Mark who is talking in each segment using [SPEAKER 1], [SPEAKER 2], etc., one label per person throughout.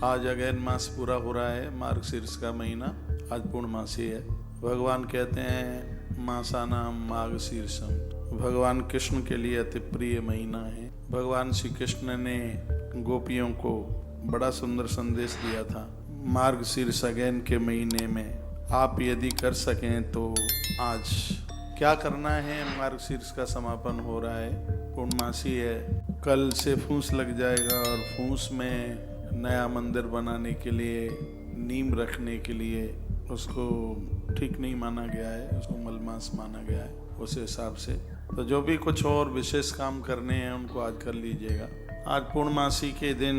[SPEAKER 1] आज अगेन मास पूरा हो रहा है, मार्गशीर्ष का महीना आज पूर्णमासी है। भगवान कहते हैं मासानाम मार्गशीर्षम, भगवान कृष्ण के लिए अति प्रिय महीना है। भगवान श्री कृष्ण ने गोपियों को बड़ा सुंदर संदेश दिया था। मार्गशीर्ष अगेन के महीने में आप यदि कर सकें तो आज क्या करना है। मार्गशीर्ष का समापन हो रहा है, पूर्णमासी है। कल से फूस लग जाएगा और फूस में नया मंदिर बनाने के लिए, नींव रखने के लिए उसको ठीक नहीं माना गया है, उसको मलमास माना गया है। उस हिसाब से तो जो भी कुछ और विशेष काम करने हैं उनको आज कर लीजिएगा। आज पूर्णमासी के दिन,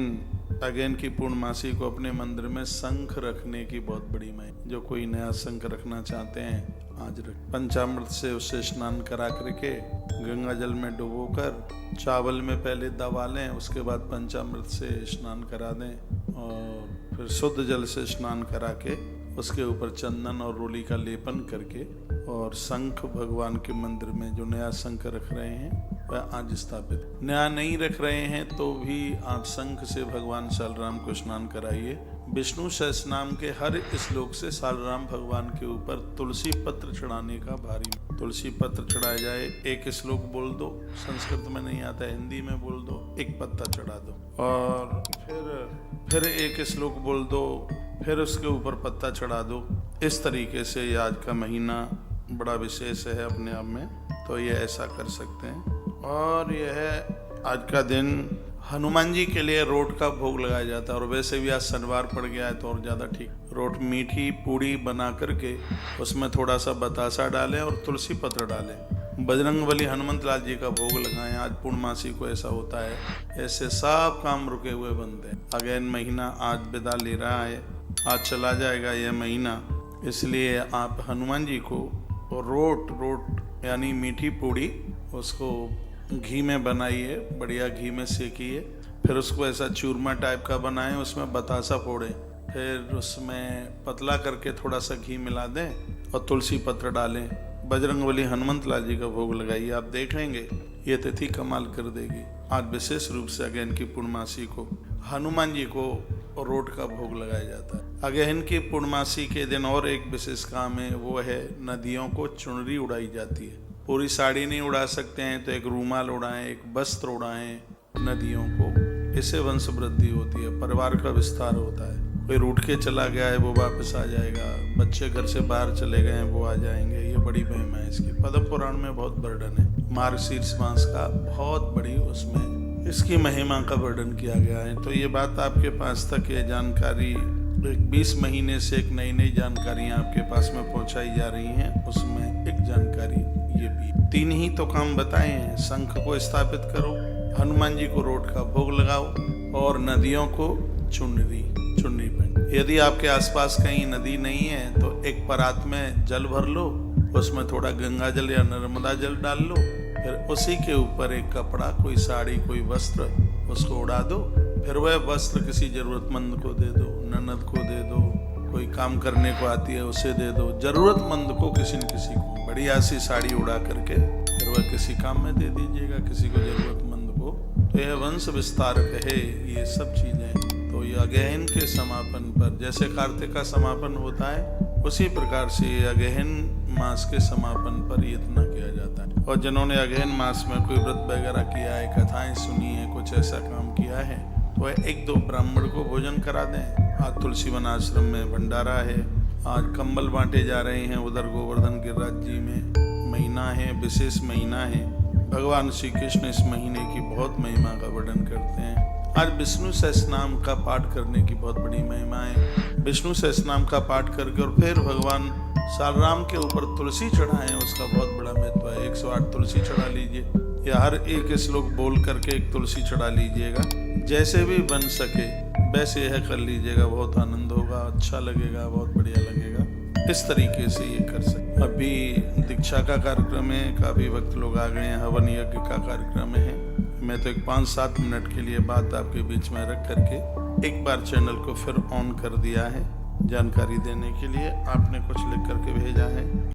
[SPEAKER 1] अगेन की पूर्णमासी को अपने मंदिर में शंख रखने की बहुत बड़ी महिमा। जो कोई नया शंख रखना चाहते हैं आज रख। पंचामृत से उसे स्नान करा करके गंगा जल में डुबोकर चावल में पहले दबा लें, उसके बाद पंचामृत से स्नान करा दें और फिर शुद्ध जल से स्नान करा के उसके ऊपर चंदन और रोली का लेपन करके और शंख भगवान के मंदिर में जो नया शंख रख रहे हैं वह आज स्थापित। नया नहीं रख रहे हैं तो भी आप शंख से भगवान सालराम को स्नान कराइए। विष्णु सहस्रनाम के हर श्लोक से सालराम भगवान के ऊपर तुलसी पत्र चढ़ाने का भारी। तुलसी पत्र चढ़ाया जाए, एक श्लोक बोल दो, संस्कृत में नहीं आता, हिंदी में बोल दो, एक पत्ता चढ़ा दो और फिर एक श्लोक बोल दो, फिर उसके ऊपर पत्ता चढ़ा दो। इस तरीके से आज का महीना बड़ा विशेष है अपने आप में, तो ये ऐसा कर सकते हैं। और यह आज का दिन हनुमान जी के लिए रोट का भोग लगाया जाता है और वैसे भी आज शनिवार पड़ गया है तो और ज़्यादा ठीक। रोट मीठी पूड़ी बना करके उसमें थोड़ा सा बतासा डालें और तुलसी पत्र डालें। बजरंगबली हनुमंत लाल जी का भोग लगाएं। आज पूर्णमासी को ऐसा होता है, ऐसे सब काम रुके हुए बनते हैं। अगेन महीना आज विदा ले रहा है, आज चला जाएगा यह महीना, इसलिए आप हनुमान जी को रोट यानी मीठी पूड़ी उसको घी में बनाइए, बढ़िया घी में सेकिए, फिर उसको ऐसा चूरमा टाइप का बनाएं, उसमें बतासा फोड़ें, फिर उसमें पतला करके थोड़ा सा घी मिला दें और तुलसी पत्र डालें। बजरंगबली हनुमंत लाल जी का भोग लगाइए, आप देखेंगे ये तिथि कमाल कर देगी। आज विशेष रूप से अगेन की पूर्णमासी को हनुमान जी को रोट का भोग लगाया जाता है। अगेन की पूर्णमासी के दिन और एक विशेष काम है, वो है नदियों को चुनरी उड़ाई जाती है। पूरी साड़ी नहीं उड़ा सकते हैं तो एक रूमाल उड़ाएं, एक वस्त्र उड़ाएं नदियों को। इससे वंश वृद्धि होती है, परिवार का विस्तार होता है। कोई रूठ के चला गया है वो वापस आ जाएगा, बच्चे घर से बाहर चले गए हैं वो आ जाएंगे। ये बड़ी महिमा है इसकी। पद्म पुराण में बहुत वर्णन है मार्गशीर्ष मास का, बहुत बड़ी उसमें इसकी महिमा का वर्णन किया गया है। तो ये बात आपके पास तक, ये जानकारी 20 महीने से एक नई नई जानकारियाँ आपके पास में पहुँचाई जा रही हैं। उसमें एक जानकारी ये भी, 3 ही तो काम बताए हैं। शंख को स्थापित करो, हनुमान जी को रोट का भोग लगाओ और नदियों को चुनरी पहन। यदि आपके आसपास कहीं नदी नहीं है तो एक परात में जल भर लो, उसमें थोड़ा गंगा जल या नर्मदा जल डाल लो, फिर उसी के ऊपर एक कपड़ा, कोई साड़ी, कोई वस्त्र, उसको उड़ा दो। फिर वह वस्त्र किसी जरूरतमंद को दे दो, ननद को दे दो, कोई काम करने को आती है उसे दे दो, जरूरतमंद को किसी न किसी को बढ़िया सी साड़ी उड़ा करके फिर वह किसी काम में दे दीजिएगा, किसी को जरूरतमंद को। तो यह वंश विस्तार है, ये सब चीजें। तो ये अगहन के समापन पर, जैसे कार्तिक का समापन होता है उसी प्रकार से अगहन मास के समापन पर इतना किया जाता है। और जिन्होंने अगहन मास में कोई व्रत वगैरह किया है, कथाएं सुनी है, कुछ ऐसा काम किया है, तो वह 1-2 ब्राह्मण को भोजन करा दें। आज तुलसी वन आश्रम में भंडारा है, आज कंबल बांटे जा रहे हैं उधर गोवर्धन गिरिराज जी में। महीना है, विशेष महीना है। भगवान श्री कृष्ण इस महीने की बहुत महिमा का वर्णन करते हैं। आज विष्णु सहस्रनाम का पाठ करने की बहुत बड़ी महिमा है। विष्णु सहस्रनाम का पाठ करके और फिर भगवान सालराम के ऊपर तुलसी चढ़ाएं, उसका बहुत बड़ा महत्व है। 108 तुलसी चढ़ा लीजिए या हर एक श्लोक बोल करके एक तुलसी चढ़ा लीजिएगा। जैसे भी बन सके वैसे यह कर लीजिएगा, बहुत आनंद होगा, अच्छा लगेगा, बहुत बढ़िया लगेगा। इस तरीके से ये कर सकते। अभी दीक्षा का कार्यक्रम है, काफ़ी वक्त लोग आ गए हैं, हवन यज्ञ का कार्यक्रम है। मैं तो एक 5-7 मिनट के लिए बात आपके बीच में रख करके एक बार चैनल को फिर ऑन कर दिया है जानकारी देने के लिए। आपने कुछ लिख करके भेजा है।